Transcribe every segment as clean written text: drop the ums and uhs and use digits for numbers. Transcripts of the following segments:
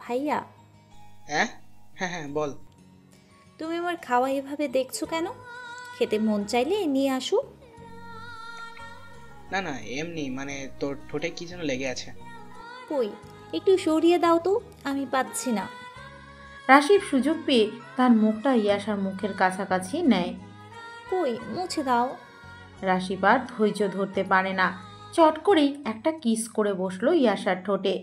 ভাইয়া, হ্যাঁ হ্যাঁ হ্যাঁ বল। তুমি আমার খাওয়া এভাবে দেখছো কেন? খেতে মন চাইলে নিয়ে আসো। না না, এমনি মানে তোর ঠোঁটে কি যেন লেগে আছে। কই, একটু সরিয়ে দাও তো, আমি পাচ্ছি না। রাশিদ সুযোগ পেয়ে তার মুখটা ইয়াশার মুখের কাছাকাছি নেয়। কই, মুছে দাও। রাশিদ আর ধৈর্য ধরতে পারে না, চট করেই একটা কিস করে বসলো ইয়াশার ঠোঁটে।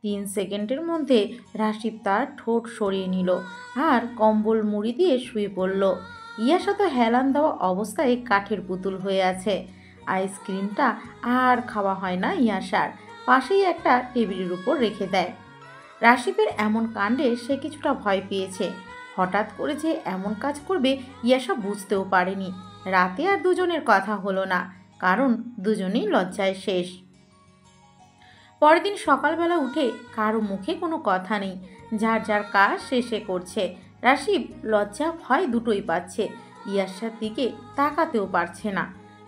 3 সেকেন্ডের মধ্যে রাশিদ তার ঠোঁট সরিয়ে নিল আর কম্বল মুড়ি দিয়ে শুয়ে পড়ল। ইয়াশা তো হেলান দেওয়া অবস্থায় কাঠের পুতুল হয়ে আছে। আইসক্রিমটা আর খাওয়া হয় না ইয়াশার, পাশেই একটা টেবিলের উপর রেখে দেয়। রাশিদের এমন কাণ্ডে সে কিছুটা ভয় পেয়েছে। হঠাৎ করে যে এমন কাজ করবে ইয়াশা বুঝতেও পারেনি। রাতে আর দুজনের কথা হলো না, কারণ দুজনেই লজ্জায় শেষ। পরের দিন সকালবেলা উঠে কারো মুখে কোনো কথা নেই, যার যার কাজ শেষে করছে। রাশিদ লজ্জা ভয় দুটোই পাচ্ছে, ইয়াশার দিকে তাকাতেও পারছে না।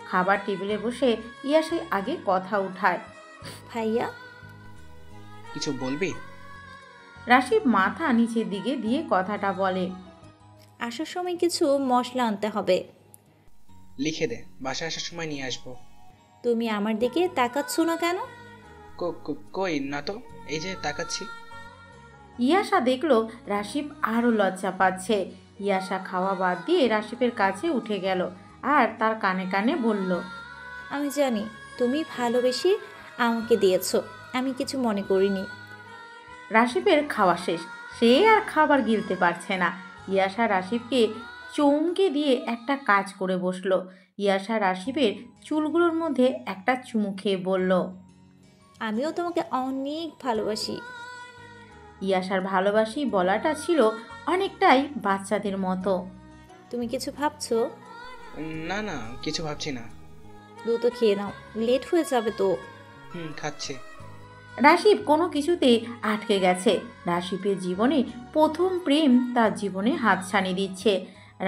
খাবার টেবিলে বসে ইয়াশাই আগে কথা উঠায়। ভাইয়া, কিছু বলবি? রাশিদ মাথা নিচের দিকে দিয়ে কথাটা বলে। আসার সময় কিছু মশলা আনতে হবে। লিখে দে, বাসায় আসার সময় নিয়ে আসবো। তুমি আমার দিকে তাকাচ্ছ না কেন? কই না তো, এই যে তাকাচ্ছি। ইয়াশা দেখলো রাশিদ আরও লজ্জা পাচ্ছে। ইয়াশা খাওয়া বাদ দিয়ে রাশিদের কাছে উঠে গেল আর তার কানে কানে বলল, আমি জানি তুমি ভালোবেসে আমাকে দিয়েছো, আমি কিছু মনে করিনি। রাশিদের খাওয়া শেষ, সে আর খাবার গিলতে পারছে না। ইয়াশা রাশিদকে চমকে দিয়ে একটা কাজ করে বসলো। ইয়াশা রাশিদের চুলগুলোর মধ্যে একটা চুমু খেয়ে বলল, আমিও তোমাকে অনেক ভালোবাসি। ইয়াশার ভালোবাসি বলাটা ছিল অনেকটাই বাচ্চাদের মতো। তুমি কিছু ভাবছো? না না, কিছু ভাবছি না। দ্রুত খেয়ে নাও, লেট হয়ে যাবে তো। খাচ্ছে। রাশিদ কোনো কিছুতে আটকে গেছে। রাশিদের জীবনে প্রথম প্রেম তার জীবনে হাতছানি দিচ্ছে।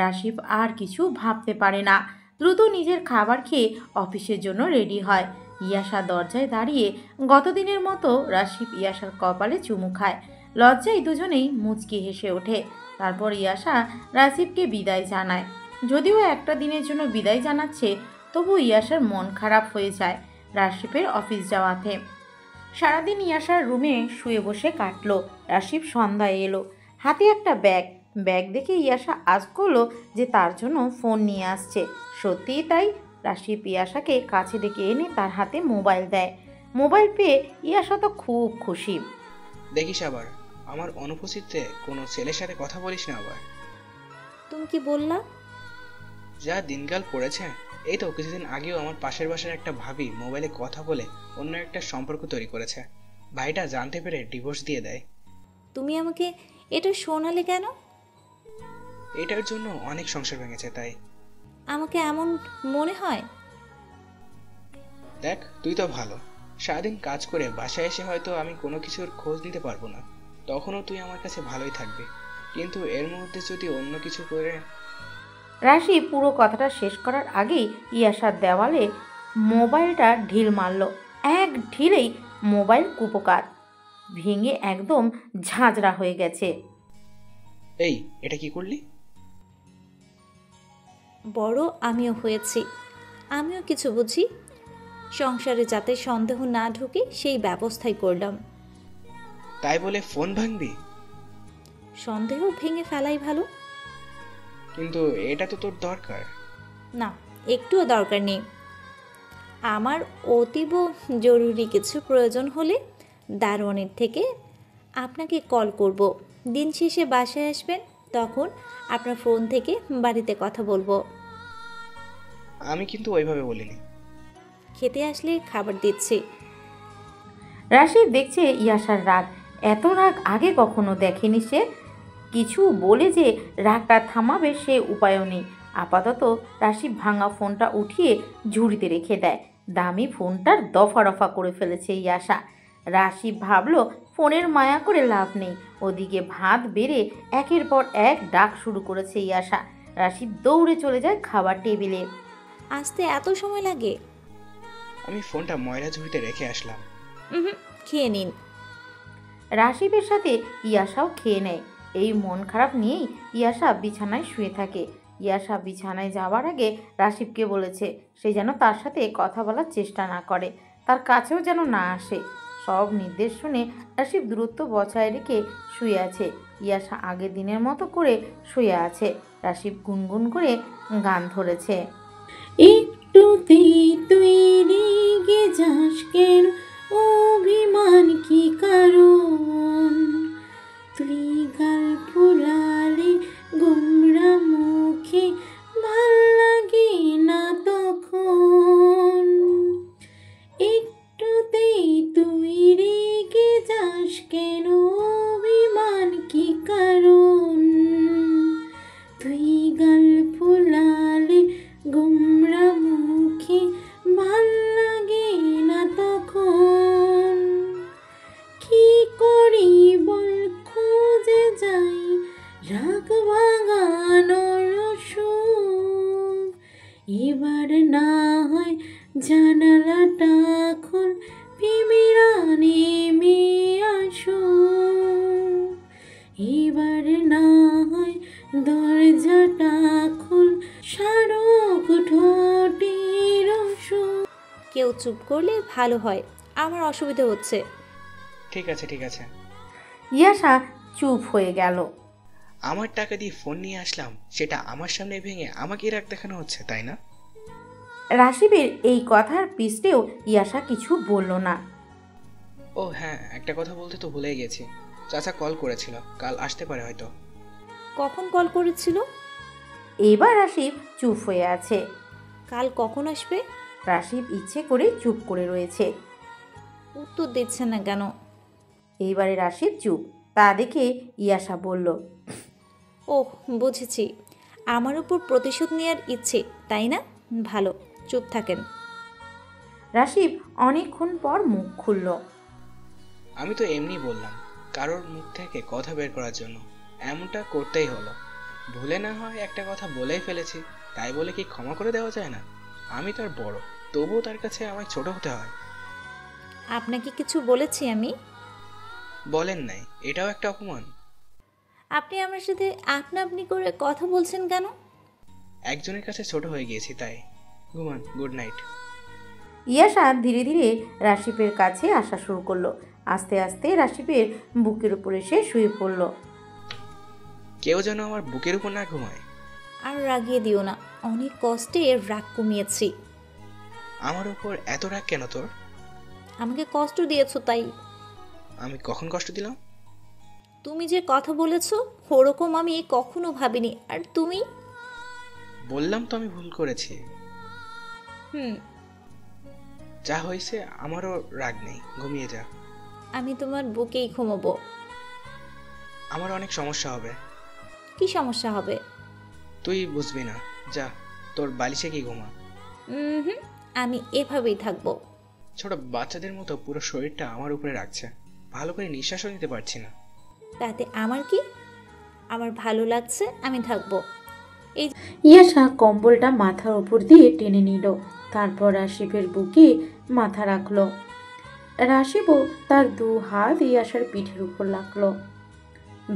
রাশিদ আর কিছু ভাবতে পারে না, দ্রুত নিজের খাবার খেয়ে অফিসের জন্য রেডি হয়। ইয়াশা দরজায় দাঁড়িয়ে গতদিনের মতো রাশিদ ইয়াশার কপালে চুমু খায়। লজ্জায় দুজনেই মুচকি হেসে ওঠে। তারপর ইয়াশা রাশিদকে বিদায় জানায়। যদিও একটা দিনের জন্য বিদায় জানাচ্ছে, তবু ইয়াশার মন খারাপ হয়ে যায় রাশিদের অফিস যাওয়াতে। সারাদিন ইয়াশার রুমে শুয়ে বসে কাটলো। রাশিদ সন্ধ্যায় এলো, হাতে একটা ব্যাগ। ব্যাগ দেখে ইয়াশা আজ করলো যে তার জন্য ফোন নিয়ে আসছে। সত্যিই তাই, রাশিদ ইয়াশাকে কাছে ডেকে এনে তার হাতে মোবাইল দেয়। মোবাইল পেয়ে ইয়াশা তো খুব খুশি। দেখিস আবার, আমার অনুপস্থিতিতে কোনো ছেলের সাথে কথা বলিস না আবার। তুমি কি বললা? যা দিনকাল পড়েছে। এই তো কিছুদিন আগেও আমার পাশের বাসার একটা ভাবি মোবাইলে কথা বলে অন্য একটা সম্পর্ক তৈরি করেছে। ভাইটা জানতে পেরে ডিভোর্স দিয়ে দেয়। তুমি আমাকে এটা শোনালে কেন? এটার জন্য অনেক সংসার ভেঙেছে তাই। আমাকে এমন মনে হয়? দেখ, তুই তো ভালো, সারাদিন কাজ করে বাসায় এসে হয়তো আমি কোনো কিছুর খোঁজ দিতে পারবো না, তখনও তুই আমার কাছে ভালোই থাকবি। কিন্তু এর মধ্যে যদি অন্য কিছু করে। রাশি পুরো কথাটা শেষ করার আগেই ইয়াশার দেওয়ালে মোবাইলটা ঢিল মারল। এক ঢিলেই মোবাইল কুপোকাত ভেঙে একদম ঝাঁঝরা হয়ে গেছে। এই, এটা কি করলি? বড় আমিও হয়েছি, আমিও কিছু বুঝি। সংসারে যাতে সন্দেহ না ঢুকে সেই ব্যবস্থাই করলাম। তাই বলে ফোন ভাঙবি? সন্দেহ ভেঙে ফেলাই ভালো। কিন্তু এটা তো তোর দরকার। না, একটুও দরকার নেই। আমার অতীব জরুরি কিছু প্রয়োজন হলে দারোয়ানের থেকে আপনাকে কল করব। দিন শেষে বাসায় আসবেন, তখন আপনার ফোন থেকে বাড়িতে কথা বলবো। আমি কিন্তু ওইভাবে বলিনি। খেতে আসলে খাবার দিচ্ছি। রাশিদ দেখছে ইয়াশার রাগ, এত রাগ আগে কখনো দেখেনি সে। কিছু বলে যে রাগটা থামাবে সে উপায়ও নেই। আপাতত রাশিদ ভাঙা ফোনটা উঠিয়ে ঝুড়িতে রেখে দেয়। দামি ফোনটার দফা রফা করে ফেলেছে ইয়াশা। রাশিদ ভাবলো ফোনের মায়া করে লাভ নেই। ওদিকে ভাত বেড়ে একের পর এক ডাক শুরু করেছে ইয়াশা। রাশিদ দৌড়ে চলে যায় খাবার টেবিলে। আসতে এত সময় লাগে? আমি ফোনটা ময়লা ঝুড়িতে রেখে আসলাম। খেয়ে নিন। রাশিবের সাথে ইয়াশাও খেয়ে নেয়। এই মন খারাপ নিয়েই ইয়াশা বিছানায় শুয়ে থাকে। ইয়াশা বিছানায় যাওয়ার আগে রাশিবকে বলেছে সে যেন তার সাথে কথা বলার চেষ্টা না করে, তার কাছেও যেন না আসে। সব নির্দেশ শুনে রাশিব দূরত্ব বজায় রেখে শুয়ে আছে। ইয়াশা আগের দিনের মতো করে শুয়ে আছে। রাশিব গুনগুন করে গান ধরেছে। একটুতেই তুই রেগে যাস কেন, অভিমান কি কারণ, তুই গাল ফুলালে গোমরা মুখে ভাল লাগে না তখন, একটুতেই তুই রেগে যাস কেন, অভিমান কি কারণ, তুই গাল ফুলালে গোমরা মুখে ভাল লাগে না তখন, কি করি বল খুঁজে যাই রাগ ভাঙানোর সুখ, এবার না হয় জানালাটা খোল, প্রেমীরা নেমে আসো, এবার না হয় দরজাটা খোল, শারক ঠোঁটের সুখ। কেউ চুপ করলে ভালো হয়, আমার অসুবিধা হচ্ছে। ঠিক আছে ঠিক আছে। ইয়াশা চুপ হয়ে গেল। আমার টাকা দিয়ে ফোন নিয়ে আসলাম, সেটা আমার সামনে ভেঙে আমাকে রাগ দেখানো হচ্ছে, তাই না? রাশিবের এই কথার পিছতেও ইয়াশা কিছু বলল না। ও হ্যাঁ, একটা কথা বলতে তো ভুলেই গেছি। চাচা কল করেছিল, কাল আসতে পারে হয়তো। কখন কল করেছিল? এবার রাশিব চুপ হয়ে আছে। কাল কখন আসবে? রাশিব ইচ্ছে করে চুপ করে রয়েছে। উত্তর দিচ্ছে না কেন? এইবারে রাশিব চুপ। তা দেখে ইয়াশা বলল, ওহ বুঝেছি, আমার উপর প্রতিশোধ নেওয়ার ইচ্ছে, তাই না? ভালো, চুপ থাকেন। রাশিব অনেকক্ষণ পর মুখ খুলল। আমি তো এমনি বললাম, কারোর মুখ থেকে কথা বের করার জন্য। এমনটা করতেই হলো। ভুলে না হয় একটা কথা বলেই ফেলেছি, তাই বলে কি ক্ষমা করে দেওয়া যায় না? আমি তার বড়, তবুও তার কাছে আমায় ছোট হতে হয়। আপনাকে কিছু বলেছি আমি? বলেন নাই, এটাও একটা অপমান। আপনি আমার সাথে আপনা আপনি করে কথা বলছেন কেন? একজনের কাছে ছোট হয়ে গিয়েছি তাই। ঘুমান, গুড নাইট। ইয়াশা ধীরে ধীরে রাশিবের কাছে আসা শুরু করলো। আস্তে আস্তে রাশিবের বুকের উপর এসে শুয়ে পড়ল। কেউ যেন আমার বুকের উপর না ঘুমায়। আর রাগিয়ে দিও না, অনেক কষ্টে রাগ কমিয়েছি। আমার উপর এত রাগ কেন তোর? আমাকে কষ্ট দিয়েছো তাই। আমি কখন কষ্ট দিলাম? তুমি যে কথা বলেছো ওরকম আমি কখনো ভাবিনি। আর তুমি? বললাম তো আমি ভুল করেছি। হুম। যা হয়েছে আমারও রাগ নেই, ঘুমিয়ে যা। আমি তোমার বুকেই ঘুমাবো। আমার অনেক সমস্যা হবে। কি সমস্যা হবে? তুই বুঝবি না, যা তোর বালিশে কি ঘুমা। হুম, আমি এভাবেই থাকবো। ছোট বাচ্চাদের মতো পুরো শরীরটা আমার উপরে রাখছে, ভালো করে নিঃশ্বাসও নিতে পারছি না। তাতে আমার কি? আমার ভালো লাগছে, আমি থাকবো। এই ইয়াশা কম্বলটা মাথার উপর দিয়ে টেনে নিল। তারপর রাশিবের বুকে মাথা রাখলো। রাশিবও তার দু হাত ইয়াশার পিঠের উপর রাখলো।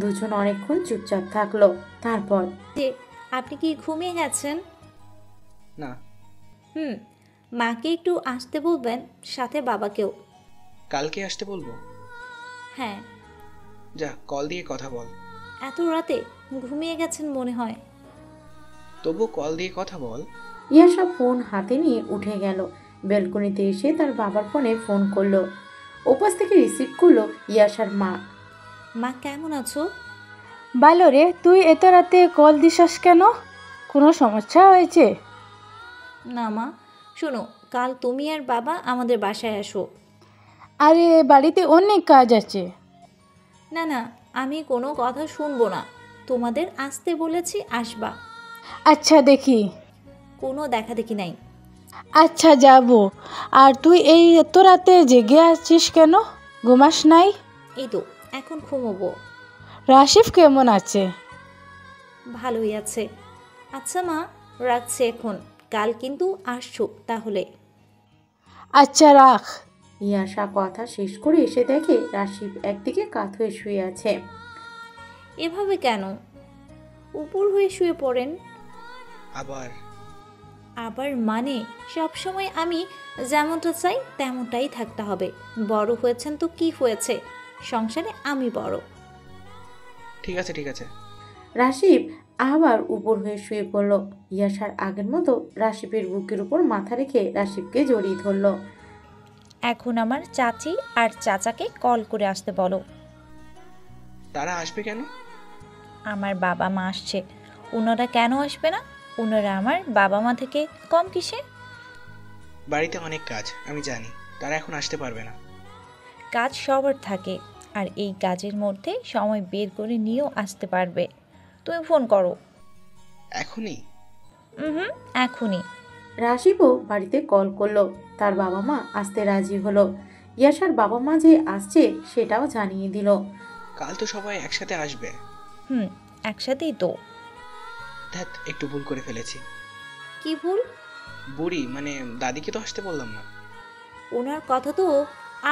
দুজন অনেকক্ষণ চুপচাপ থাকলো। তারপর, যে আপনি কি ঘুমিয়ে গেছেন? না। মাকে একটু আসতে বলবেন, সাথে বাবাকেও। কালকে আসতে বলবো? হ্যাঁ। যা কল দিয়ে কথা বল। এত রাতে ঘুমিয়ে গেছেন মনে হয়। তবু কল দিয়ে কথা বল। ইয়াশা ফোন হাতে নিয়ে উঠে গেল। ব্যালকনিতে এসে তার বাবার ফোনে ফোন করলো। ওপাশ থেকে রিসিভ করলো ইয়াশার মা। মা কেমন আছো? ভালো রে, তুই এত রাতে কল দিছস কেন? কোনো সমস্যা হয়েছে? না মা, শোনো, কাল তুমি আর বাবা আমাদের বাসায় আসো। আরে বাড়িতে অনেক কাজ আছে। না না, আমি কোনো কথা শুনবো না। তোমাদের আসতে বলেছি, আসবা। আচ্ছা দেখি। কোনো দেখা দেখি নাই। আচ্ছা যাব। আর তুই এই এত রাতে জেগে আছিস কেন? ঘুমাস নাই? এই তো এখন ঘুমোবো। রাশিফ কেমন আছে? ভালোই আছে। আচ্ছা মা, রাখছি এখন, কাল কিন্তু আসছো তাহলে। আচ্ছা রাখ। ইয়াশা কথা শেষ করে এসে দেখে রাশিব একদিকে কাত হয়ে শুয়ে আছে। এভাবে কেন? উপর হয়ে শুয়ে পড়েন। আবার আবার মানে সবসময় আমি যেমনটা চাই তেমনটাই থাকতে হবে। বড় হয়েছেন তো কি হয়েছে, সংসারে আমি বড়। ঠিক আছে ঠিক আছে। রাশিব আবার উপর হয়ে শুয়ে পড়ল। ইয়াশার আগের মতো রাশিবের বুকের উপর মাথা রেখে রাশিবকে জড়িয়ে ধরল। এখন আমার চাচি আর চাচাকে কল করে আসতে বলো। তারা আসবে কেন? আমার বাবা মা আসছে। ওনারা কেন আসবে না? ওনারা আমার বাবা মা থেকে কম কিসে? বাড়িতে অনেক কাজ আমি জানি, তারা এখন আসতে পারবে না। কাজ সবার থাকে, আর এই কাজের মধ্যে সময় বের করে নিয়েও আসতে পারবে। তুমি ফোন করো। এখনই? হুম, এখনই। রাশিবও বাড়িতে কল করলো। তার বাবা মা আসতে রাজি হলো। ইয়াশার বাবা মা যে আসছে সেটাও জানিয়ে দিল। কাল তো সবাই একসাথে আসবে। হুম, একসাথেই তো। ধ্যাত, একটু ভুল করে ফেলেছি। কি ভুল? বুড়ি মানে দাদিকে তো আসতে বললাম না। ওনার কথা তো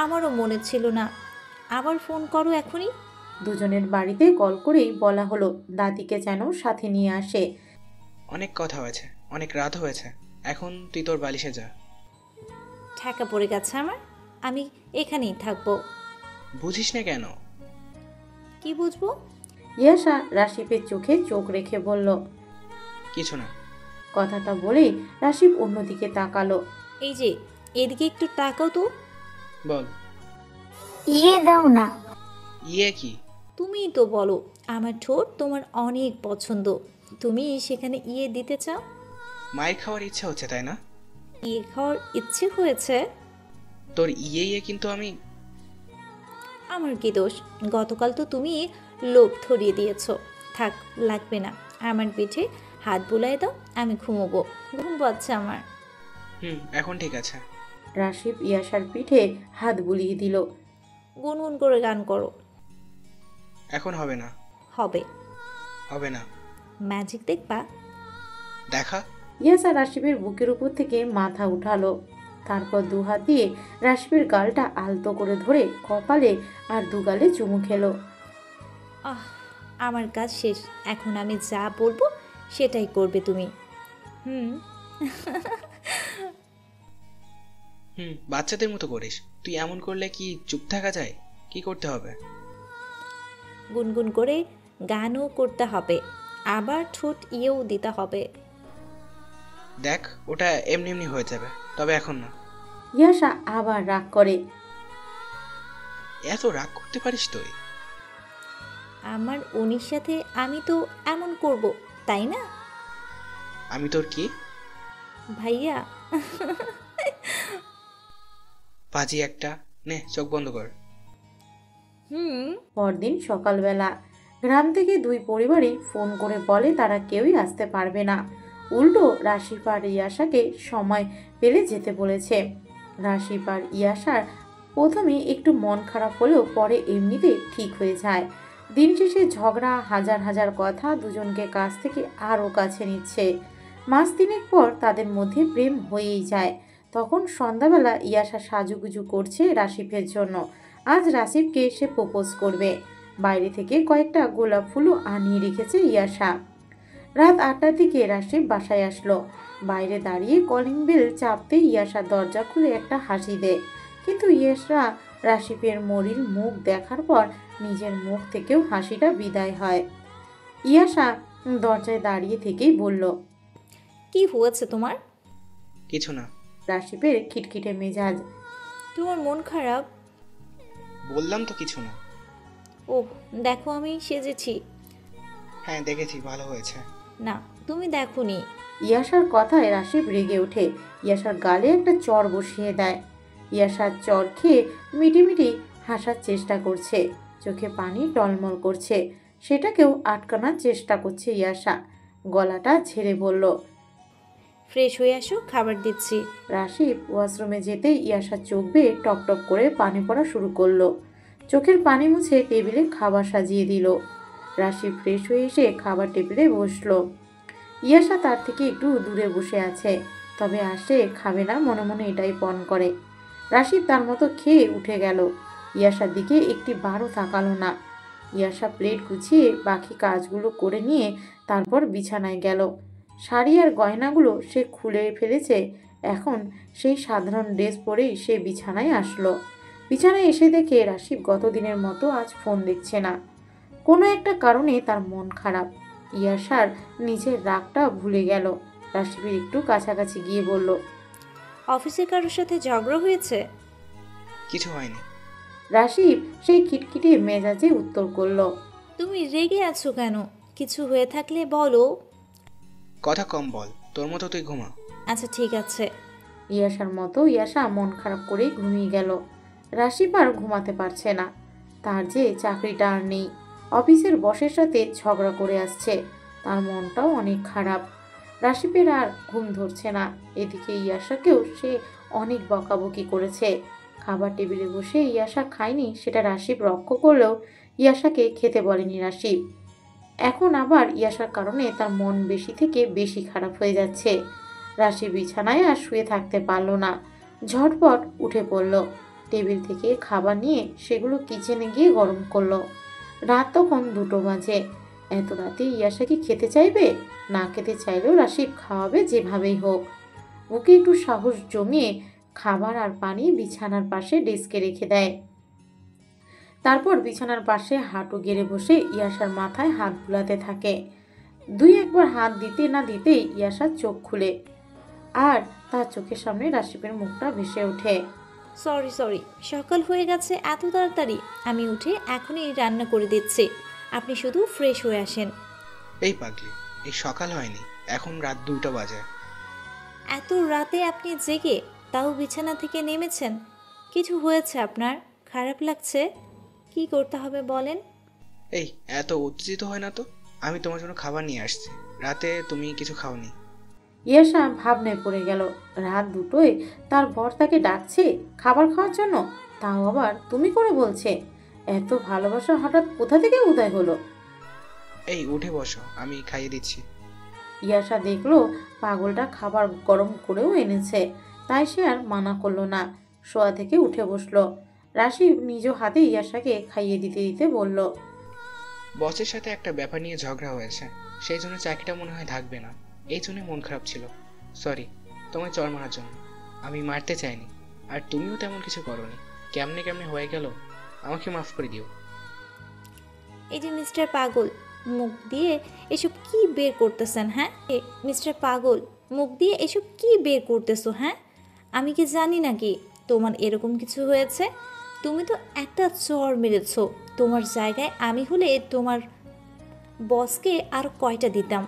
আমারও মনে ছিল না। আবার ফোন করো এখনই। দুজনের বাড়িতে কল করেই বলা হলো দাদিকে যেন সাথে নিয়ে আসে। অনেক কথা হয়েছে, অনেক রাত হয়েছে, এখন তুই তোর বালিশে যা। ঠেকা পড়ে গেছে আমার, আমি এখানেই থাকবো। বুঝিস না কেন? কি বুঝবো? ইয়াশা রাশিবের চোখে চোখ রেখে বলল। কিছু না। কথাটা বলেই রাশিব অন্যদিকে তাকালো। এই যে, এদিকে একটু তাকাও তো। বল। ইয়ে দাও না। ইয়ে কি? তুমিই তো বলো আমার ঠোঁট তোমার অনেক পছন্দ, তুমি সেখানে ইয়ে দিতে চাও। মায়ের খাওয়ার ইচ্ছা হচ্ছে তাই না? ইয়ে খাওয়ার ইচ্ছে হয়েছে? তোর ইয়ে ইয়ে কিন্তু আমি। আমার কি দোষ? গতকাল তো তুমি লোভ ধরিয়ে দিয়েছ। থাক, লাগবে না। আমার পিঠে হাত বুলাই দাও, আমি ঘুমোবো। ঘুম পাচ্ছে আমার। এখন ঠিক আছে। রাশিব ইয়াশার পিঠে হাত বুলিয়ে দিল। গুনগুন করে গান করো। এখন হবে না। হবে। হবে না। ম্যাজিক দেখবা? দেখা। ইয়াশা রাশিবের বুকের উপর থেকে মাথা উঠালো। তারপর দুহাত দিয়ে রাশিবের গালটা আলতো করে ধরে কপালে আর দুগালে চুমু খেলো। আহ, আমার কাজ শেষ। এখন আমি যা বলবো সেটাই করবে তুমি। হুম। বাচ্চাদের মতো করিস। তুই এমন করলে কি চুপ থাকা যায়? কি করতে হবে? গুনগুন করে গানও করতে হবে, আবার ঠোঁট ইয়েও দিতে হবে। দেখ, ওটা এমনি এমনি হয়ে যাবে, তবে এখন না। ইয়াশা আবার রাগ করে। এত রাগ করতে পারিস তুই? আমার উনির সাথে আমি তো এমন করব, তাই না? আমি তোর কি? ভাইয়া। পাজি একটা। নে, চোখ বন্ধ কর। পরদিন সকালবেলা গ্রাম থেকে দুই পরিবারই ফোন করে বলে তারা কেউই আসতে পারবে না। উল্টো রাশিব আর ইয়াশাকে সময় পেলে যেতে বলেছে। রাশিব আর ইয়াশার প্রথমে একটু মন খারাপ হলেও পরে এমনিতে ঠিক হয়ে যায়। দিন শেষে ঝগড়া, হাজার হাজার কথা দুজনকে কাছ থেকে আরও কাছে নিচ্ছে। মাস তিনেক পর তাদের মধ্যে প্রেম হয়েই যায়। তখন সন্ধ্যাবেলা ইয়াশা সাজুগুজু করছে রাশিবের জন্য। আজ রাশিবকে সে প্রপোজ করবে। বাইরে থেকে কয়েকটা গোলাপ ফুলও আনিয়ে রেখেছে ইয়াশা। রাত 8টার দিকে রাশিব বাসায় আসলো। বাইরে দাঁড়িয়ে কলিং বেল চাপতে ইয়াশা দরজা খুলে একটা হাসি দেয়। কিন্তু ইয়াশা রাশিবের মরিল মুখ দেখার পর নিজের মুখ থেকেও হাসিটা বিদায় হয়। ইয়াশা দরজায় দাঁড়িয়ে থেকেই বলল, কি হয়েছে তোমার? কিছু না। রাশিবের খিটখিটে মেজাজ। তোমার মন খারাপ? বললাম তো কিছু না। ওহ, দেখো আমি সেজেছি। হ্যাঁ দেখেছি, ভালো হয়েছে। না, তুমি দেখোনি। ইয়াশার কথায় রাশিব রেগে ওঠে। ইয়াশার গালে একটা চড় বসিয়ে দেয়। ইয়াশার চড় খেয়ে মিটিমিটি হাসার চেষ্টা করছে। চোখে পানি টলমল করছে। সেটাকেও আটকানোর চেষ্টা করছে ইয়াশা। গলাটা ঝেড়ে বলল, ফ্রেশ হয়ে আসো, খাবার দিচ্ছি। রাশিব ওয়াশরুমে যেতেই ইয়াশার চোখ বেয়ে টকটক করে পানি পড়া শুরু করলো। চোখের পানি মুছে টেবিলে খাবার সাজিয়ে দিল। রাশিব ফ্রেশ হয়ে এসে খাবার টেবিলে বসলো। ইয়াশা তার থেকে একটু দূরে বসে আছে, তবে আসে খাবে না মনে মনে এটাই পণ করে। রাশিদ তার মতো খেয়ে উঠে গেল। ইয়াসার দিকে একটি বারও তাকালো না। ইয়াসা প্লেট গুছিয়ে বাকি কাজগুলো করে নিয়ে তারপর বিছানায় গেল। শাড়ি আর গয়নাগুলো সে খুলে ফেলেছে। এখন সেই সাধারণ ড্রেস পরেই সে বিছানায় আসলো। বিছানায় এসে দেখে রাশিদ গতদিনের মতো আজ ফোন দেখছে না। কোনো একটা কারণে তার মন খারাপ। ইয়াসার নিজের রাগটা ভুলে গেল। রাশিদের একটু কাছাকাছি গিয়ে বলল, অফিসে কারোর সাথে ঝগড়া হয়েছে? কিছু হয়নি। রাশিদ সেই খিটখিটে মেজাজে উত্তর করল, তুমি রেগে আছো কেন? কিছু হয়ে থাকলে বলো। কথা কম বল, তোর মতো তুই ঘুমা। আচ্ছা ঠিক আছে। ইয়াসার মতো ইয়াসা মন খারাপ করেই ঘুমিয়ে গেল। রাশিদ আর ঘুমাতে পারছে না। তার যে চাকরিটা আর নেই, অফিসের বসের সাথে ঝগড়া করে আসছে, তার মনটাও অনেক খারাপ। রাশিদের আর ঘুম ধরছে না। এদিকে ইয়াসাকেও সে অনেক বকাবকি করেছে। খাবার টেবিলে বসে ইয়াসা খায়নি সেটা রাশিদ লক্ষ্য করলেও ইয়াসাকে খেতে বলেনি রাশিদ। এখন আবার ইয়াসার কারণে তার মন বেশি থেকে বেশি খারাপ হয়ে যাচ্ছে। রাশি বিছানায় আর শুয়ে থাকতে পারল না। ঝটপট উঠে পড়ল। টেবিল থেকে খাবার নিয়ে সেগুলো কিচেনে গিয়ে গরম করলো। রাত তখন 2টো বাজে। এত রাতে ইয়াসা কি খেতে চাইবে? না খেতে চাইলেও রাশিদ খাওয়াবে যেভাবেই হোক। ওকে একটু সাহস জমিয়ে খাবার আর পানি বিছানার পাশে ডেস্কে রেখে দেয়। তারপর বিছানার পাশে হাঁটু গেড়ে বসে ইয়াসার মাথায় হাত বুলাতে থাকে। 2-1বার হাত দিতে না দিতেই ইয়াসার চোখ খুলে, আর তার চোখের সামনে রাশিদের মুখটা ভেসে ওঠে। সরি, সকাল হয়ে গেছে এত তাড়াতাড়ি? আমি উঠে এখনই রান্না করে দিচ্ছি, আপনি শুধু ফ্রেশ হয়ে আসেন। এই পাগলি, এই সকাল হয়নি, এখন রাত 2টা বাজে। এত রাতে আপনি জেগে তাও বিছানা থেকে নেমেছেন? কিছু হয়েছে আপনার? খারাপ লাগছে? কি করতে হবে বলেন? এই এত উত্তেজিত হয় না তো। আমি তোমার জন্য খাবার নিয়ে আসছি। রাতে তুমি কিছু খাওনি। ইয়াসা ভাবনায় পড়ে গেল। রাত 2টোয় তার বর তাকে ডাকছে খাবার খাওয়ার জন্য, তাও আবার তুমি করে বলছে। এত ভালোবাসা হঠাৎ কোথা থেকে উদয় হলো? এই উঠে বসো, আমি খাইয়ে দিচ্ছি। ইয়াসা দেখলো পাগলটা খাবার গরম করেও এনেছে, তাই সে আর মানা করলো না। শোয়া থেকে উঠে বসলো। রাশিদ নিজ হাতে ইয়াসাকে খাইয়ে দিতে দিতে বলল, বসের সাথে একটা ব্যাপার নিয়ে ঝগড়া হয়েছে, সেই জন্য চাকরিটা মনে হয় থাকবে না। এই জন্য মন খারাপ ছিল। সরি তোমায় চড় মারার জন্য। আমি মারতে চাইনি, আর তুমিও তেমন কিছু করোনি। কেমনে কেমনে হয়ে গেল, আমাকে মাফ করে দিও। এই যে মিস্টার পাগল, মুখ দিয়ে এসব কি বের করতেছেন? হ্যাঁ মিস্টার পাগল, মুখ দিয়ে এসব কি বের করতেছো? হ্যাঁ আমি কি জানি নাকি তোমার এরকম কিছু হয়েছে? তুমি তো একটা চড় মেরেছো। তোমার জায়গায় আমি হলে তোমার বসকে আর কয়টা দিতাম।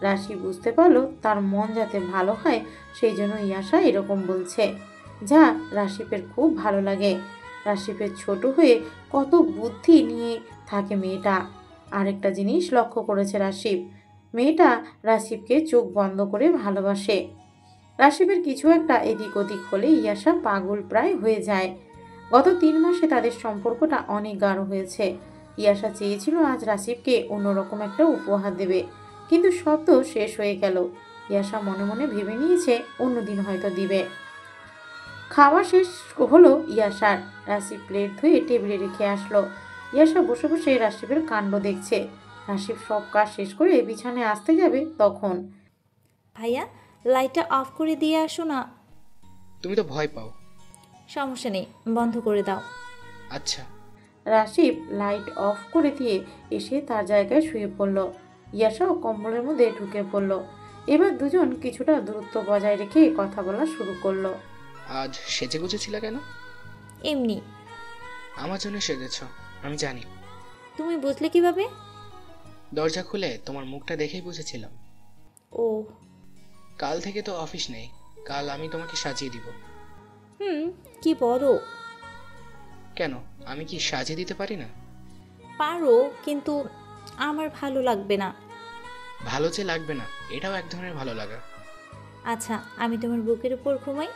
রাশি বুঝতে পারলো তার মন যাতে ভালো হয় সেই জন্য ইয়াসা এরকম বলছে, যা রাশিপের খুব ভালো লাগে। রাশিপের ছোট হয়ে কত বুদ্ধি নিয়ে থাকে মেয়েটা। আরেকটা জিনিস লক্ষ্য করেছে রাশিপ, মেয়েটা রাশিপকে চোখ বন্ধ করে ভালোবাসে। রাশিপের কিছু একটা এদিক ওদিক হলে ইয়াসা পাগল প্রায় হয়ে যায়। গত 3 মাসে তাদের সম্পর্কটা অনেক গাঢ় হয়েছে। ইয়াসা চেয়েছিল আজ রাশিপকে অন্যরকম একটা উপহার দেবে, কিন্তু সব তো শেষ হয়ে গেল। ইয়াসা মনে মনে ভেবে নিয়েছে অন্যদিন হয়তো দিবে। খাওয়া শেষ হলো ইয়াসার। রাশিপ প্লেট ধুয়ে টেবিলে রেখে আসলো। ইয়াসা বসে বসে রাশিপের কাণ্ড দেখছে। রাশিপ সব কাজ শেষ করে বিছানায় আসতে যাবে তখন, ভাইয়া লাইটটা অফ করে দিয়ে আসো না। তুমি তো ভয় পাও। সমস্যা নেই, বন্ধ করে দাও। আচ্ছা। রাশিপ লাইট অফ করে দিয়ে এসে তার জায়গায় শুয়ে পড়ল। ইয়াসাও কম্বলের মধ্যে ঢুকে পড়ল। এবার দুজন কিছুটা দূরত্ব বজায় রেখে কথা বলা শুরু করলো। আজ সেজে গুজেছিলে কেন? এমনি। আমার জন্য সেজেছ, আমি জানি। তুমি বুঝলে কিভাবে? দরজা খুলে তোমার মুখটা দেখেই বুঝেছিলাম। ও কাল থেকে তো অফিস নেই, কাল আমি তোমাকে সাজিয়ে দিব। কি বলো? কেন, আমি কি সাজিয়ে দিতে পারি না? পারো, কিন্তু আমার ভালো লাগবে না। ভালো যে লাগবে না, এটাও এক ধরনের ভালো লাগা। আচ্ছা আমি তোমার বুকের উপর ঘুমাই?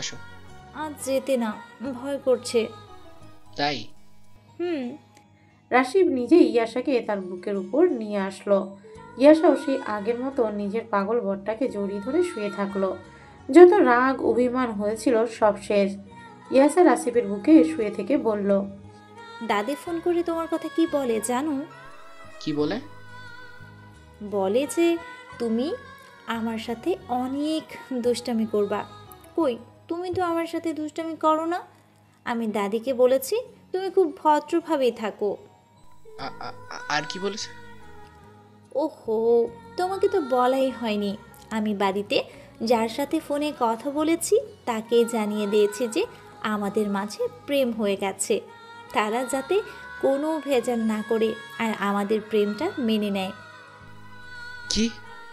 আসো। আজ যেতে না, ভয় করছে। তাই? রাশিব নিজেই ইয়াসাকে তার বুকের উপর নিয়ে আসলো। ইয়াসাও সেই আগের মতো নিজের পাগল বরটাকে জড়িয়ে ধরে শুয়ে থাকলো। যত রাগ অভিমান হয়েছিল সব শেষ। ইয়াসার আসিফের বুকে শুয়ে থেকে বলল, দাদি ফোন করে তোমার কথা কি বলে জানো? কি বলে? বলে যে তুমি আমার সাথে অনেক দুষ্টামি করবা। কই, তুমি তো আমার সাথে দুষ্টামি করো না। আমি দাদিকে বলেছি তুমি খুব ভদ্রভাবেই থাকো। আর কি বলেছে? ওহো, তোমাকে তো বলাই হয়নি। আমি বাড়িতে যার সাথে ফোনে কথা বলেছি তাকে জানিয়ে দিয়েছি যে আমাদের মাঝে প্রেম হয়ে গেছে। তারা যাতে কোনো ভেজাল না করে আর আমাদের প্রেমটা মেনে নেয়। কি?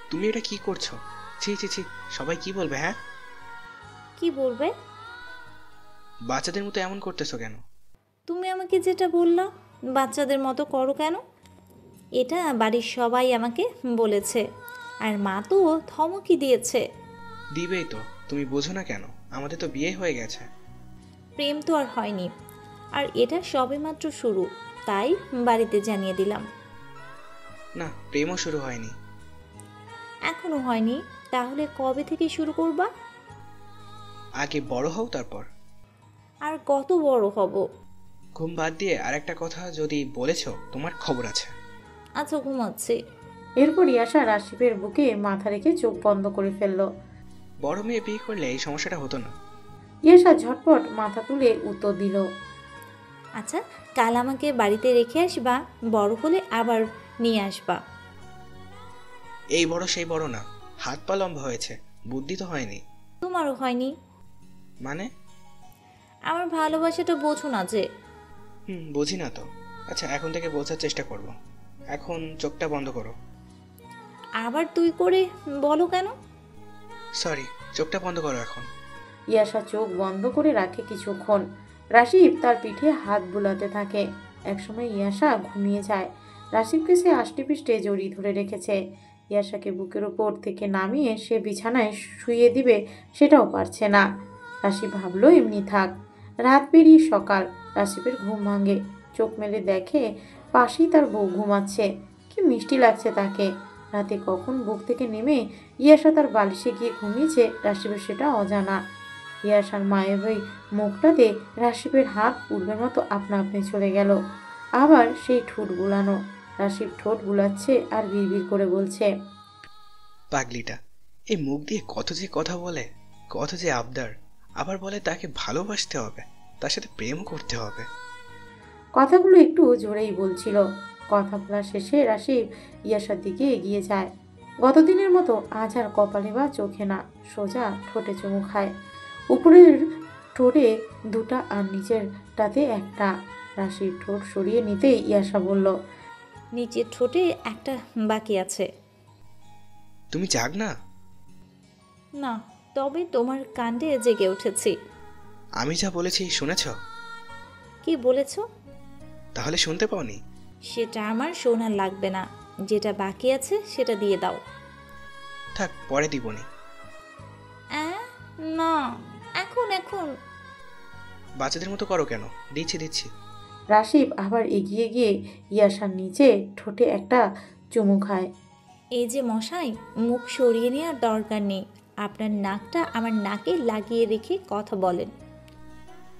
তুমি এটা কি করছো? ছি ছি ছি, সবাই কি বলবে? হ্যাঁ, কি বলবে? বাচ্চাদের মতো এমন করতেছো কেন? তুমি আমাকে যেটা বললা বাচ্চাদের মতো করো কেন, এটা বাড়ির সবাই আমাকে বলেছে। আর মা তো ধমকি দিয়েছে। দিবেই তো, তুমি বোঝো না কেন? আমাদের তো বিয়ে হয়ে গেছে। প্রেম তো আর হয়নি, আর এটা সবেমাত্র শুরু, তাই বাড়িতে জানিয়ে দিলাম। না, প্রেমও শুরু হয়নি। এখনো হয়নি? তাহলে কবে থেকে শুরু করবা? আগে বড় হও তারপর। আর কত বড় হব? ঘুম বাদ দিয়ে আরেকটা কথা যদি বলেছো তোমার খবর আছে। আচ্ছা, ঘুমাচ্ছি। এরপর ইয়াসা আসিফের বুকে মাথা রেখে চোখ বন্ধ করে ফেলল। বড় মেয়ে বিয়ে করলে এই সমস্যাটা হতো না। ইয়াসা ঝটপট মাথা তুলে উত্তর দিল, আচ্ছা, কাল আমাকে বাড়িতে রেখে আসবা, বড় হলে আবার নিয়ে আসবা। এই বড় সেই বড় না, হাত পা লম্বা হয়েছে, বুদ্ধি তো হয়নি। তোমারও হয়নি? মানে? আমার ভালোবাসাটা বোঝো না যে। বুঝি না তো। আচ্ছা, এখন থেকে বোঝার চেষ্টা করব। এখন চোখটা বন্ধ করো। আবার তুই করে বলো কেন? সরি, চোখটা বন্ধ করো এখন। ইয়াসা চোখ বন্ধ করে রাখে কিছুক্ষণ। রাশিব তার পিঠে হাত বুলাতে থাকে। একসময় ইয়াসা ঘুমিয়ে যায়। রাশিবকে সে আষ্টেপৃষ্টে জড়িয়ে ধরে রেখেছে। ইয়াসাকে বুকের ওপর থেকে নামিয়ে সে বিছানায় শুইয়ে দিবে সেটাও পারছে না। রাশিব ভাবলো এমনি থাক। রাত পেরিয়ে সকাল। রাশিবের ঘুম ভাঙে। চোখ মেলে দেখে পাশেই তার বউ ঘুমাচ্ছে। কি মিষ্টি লাগছে তাকে। রাতে কখন বুক থেকে নেমে ইয়াসা তার বালিশে গিয়ে ঘুমিয়েছে রাশিবের সেটা অজানা। ইয়াসার মায়াবী মুখটাতে রাশিবের হাত পূর্বের মতো আপনা আপনি চলে গেল। আবার সেই ঠোঁট বুলানো। রাশিব ঠোঁট বুলাচ্ছে আর বিড়বিড় করে বলছে, পাগলিটা, এই মুখ দিয়ে কত যে কথা বলে, কত যে আবদার। আবার বলে তাকে ভালোবাসতে হবে, তার সাথে প্রেম করতে হবে। কথাগুলো একটু জোরেই বলছিল। কথা বলা শেষে রাশিব ইয়াসার দিকে এগিয়ে যায়। গতদিনের মতো আজ আর কপালে বা চোখে না, সোজা ঠোঁটে চুমু খায়। উপরের ঠোঁটে দুটা আর নিচেরটাতে একটা। রাশিব ঠোঁট সরিয়ে নিতেই ইয়াসা বলল, নিচের ঠোঁটে একটা বাকি আছে। তুমি জাগ না? না, তবে তোমার কাণ্ডে জেগে উঠেছি। আমি যা বলেছি শুনেছ? কি বলেছো? তাহলে শুনতে পাওনি? সেটা আমার শোনার লাগবে না। যেটা বাকি আছে সেটা দিয়ে দাও। থাক, পরে দিবনি। না, এখন এখন। বাচ্চাদের মতো করো কেন? দিচ্ছি দিচ্ছি। রাশিব আবার এগিয়ে গিয়ে ইয়াসার নিচে ঠোঁটে একটা চুমু খায়। এই যে মশাই, মুখ সরিয়ে নেওয়ার দরকার নেই। আপনার নাকটা আমার নাকে লাগিয়ে রেখে কথা বলেন।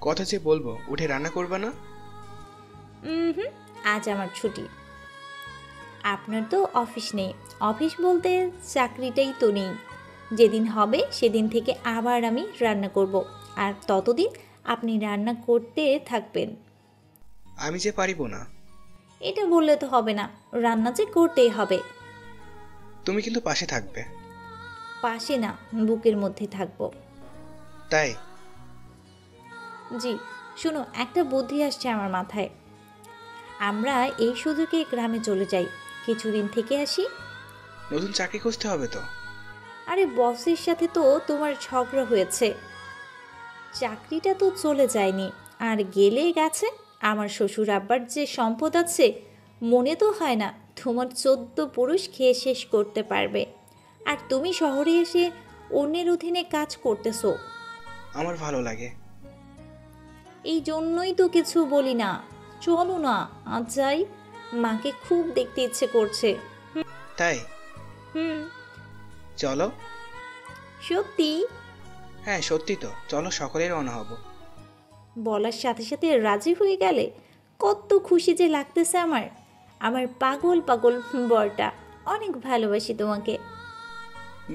কথা যে বলবো, উঠে রান্না করবা না? হুম, আজ আমার ছুটি। আপনার তো অফিস নেই। অফিস বলতে চাকরিটাই তো নেই। যেদিন হবে সেদিন থেকে আবার আমি রান্না করব, আর ততদিন আপনি রান্না করতে থাকবেন। আমি যে পারিব না। এটা বললে তো হবে না, রান্না যে করতেই হবে। তুমি কিন্তু পাশে থাকবে। পাশে না, বুকের মধ্যে থাকবো। তাই? জি, শুনো, একটা বুদ্ধি আসছে আমার মাথায়। আমরা এই সুযোগে গ্রামে চলে যাই, কিছুদিন থেকে আসি। নতুন চাকরি খুঁজতে হবে তো। আরে বসের সাথে তো তোমার ঝগড়া হয়েছে। চাকরিটা তো চলে যায়নি, আর গেলে গেছে। আমার শ্বশুর আব্বার যে সম্পদ আছে, মনে তো হয় না তোমার 14 পুরুষ খেয়ে শেষ করতে পারবে। আর তুমি শহরে এসে অন্যের অধীনে কাজ করতেছো। আমার ভালো লাগে। এই জন্যই তো কিছু বলি না। চলো না, আজ যাই। মাকে খুব দেখতে ইচ্ছে করছে। তাই? হুম। চলো। সত্যি? হ্যাঁ সত্যি তো, চলো সকলেই রওনা হব। বলার সাথে সাথে রাজি হয়ে গেলে কত খুশি যে লাগতেছে আমার। আমার পাগল পাগল বরটা, অনেক ভালোবাসি তোমাকে।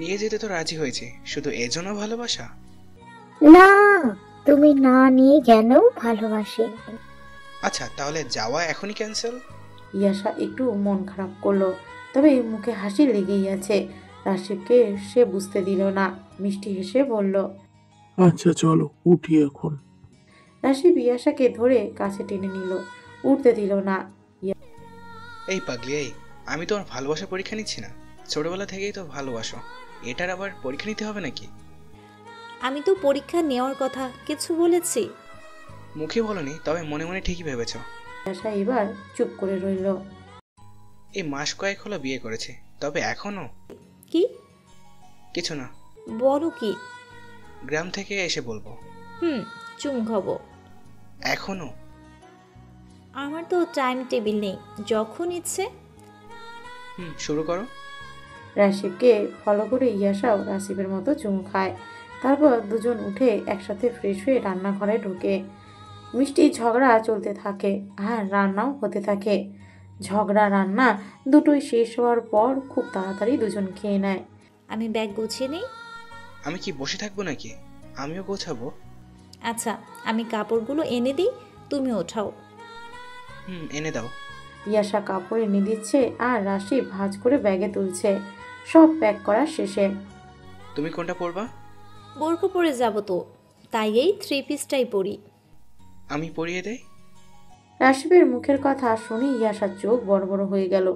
নিয়ে যেতে তো রাজি হয়েছি, শুধু এজন্য ভালোবাসা? না, তুমি না নিয়ে গেলেও ভালোবাসি। আচ্ছা তাহলে যাওয়া এখনই ক্যান্সেল? ইয়াশা একটু মন খারাপ করলো, তবে মুখে হাসি লেগেই আছে। রাশিদকে সে বুঝতে দিল না, মিষ্টি হেসে বলল। আচ্ছা চলো উঠি এখন। রাশিদ ইয়াশাকে ধরে কাছে টেনে নিল, উঠতে দিল না। এই পাগলি এই, আমি তোমার ভালোবাসা পরীক্ষা নিচ্ছি না, ছোটবেলা থেকেই তো ভালোবাসো, এটার আবার পরীক্ষা নিতে হবে নাকি? আমি তো পরীক্ষা নেওয়ার কথা কিছু বলেছি? মুখে বলনি, তবে মনে মনে ঠিকই ভেবেছ। ইয়াশা এবার চুপ করে রইল। এই মাস কয়েক হলো বিয়ে করেছে, তবে এখনো? কি? কিছু না। বলো কি? গ্রাম থেকে এসে বলবো। চুম খাবো। এখনো? আমার তো টাইম টেবিল নেই, যখন ইচ্ছে। শুরু করো। রাশিদকে ফলো করে ইয়াশাও রাশিবের মতো চুমু খায়। তারপর দুজন উঠে একসাথে ফ্রেশ হয়ে রান্নাঘরে ঢোকে। মিষ্টি ঝগড়া চলতে থাকে আর রান্নাও হতে থাকে। ঝগড়া রান্না দুটোই শেষ হওয়ার পর খুব তাড়াতাড়ি দুজন খেয়ে নেয়। আমি ব্যাগ গুছিয়ে নিই। আমি কি বসে থাকবো নাকি? আমিও গোছাবো। আচ্ছা, আমি কাপড়গুলো এনে দিই, তুমি ওঠাও। এনে দাও। ইয়াশা কাপড় এনে দিচ্ছে আর রাশি ভাঁজ করে ব্যাগে তুলছে। সব প্যাক করা শেষে। তুমি কোনটা পরবা? বোরকা পরে যাব তো, তাই এই 3 পিসটাই পরি। আমি পরিয়ে দেই। রাশিবের মুখের কথা শুনে ইয়াশার চোখ বড় বড় হয়ে গেল।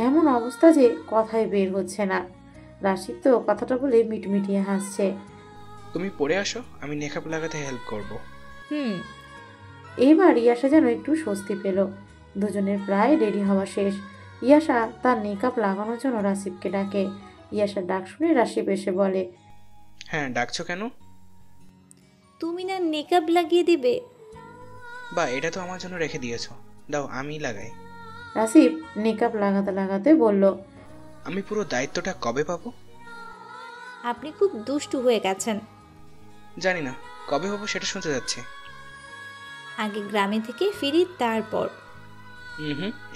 এমন অবস্থা যে কথায় বের হচ্ছে না। রাশিব তো কথাটা বলে মিটমিটিয়ে হাসছে। তুমি পরে আসো, আমি মেকআপ লাগাতে হেল্প করব। এবার ইয়াশা যেন একটু স্বস্তি পেল। দুজনের প্রায় রেডি হওয়া শেষ। ইয়াশা তার মেকআপ লাগানোর জন্য রাশিবকে ডাকে। ইয়াশার ডাক শুনে রাশিব এসে বলে। হ্যাঁ ডাকছো কেন? তুমি না মেকআপ লাগিয়ে দিবে? বা এটা তো আমার জন্য রেখে দিয়েছো, দাও আমি লাগাই। রাশিব মেকআপ লাগাতে লাগাতে বলল। আমি পুরো দায়িত্বটা কবে পাবো? আপনি খুব দুষ্টু হয়ে গেছেন। জানি না কবে পাবো, সেটা শুনতে যাচ্ছি। আগে গ্রামে থেকে ফিরি, তারপর।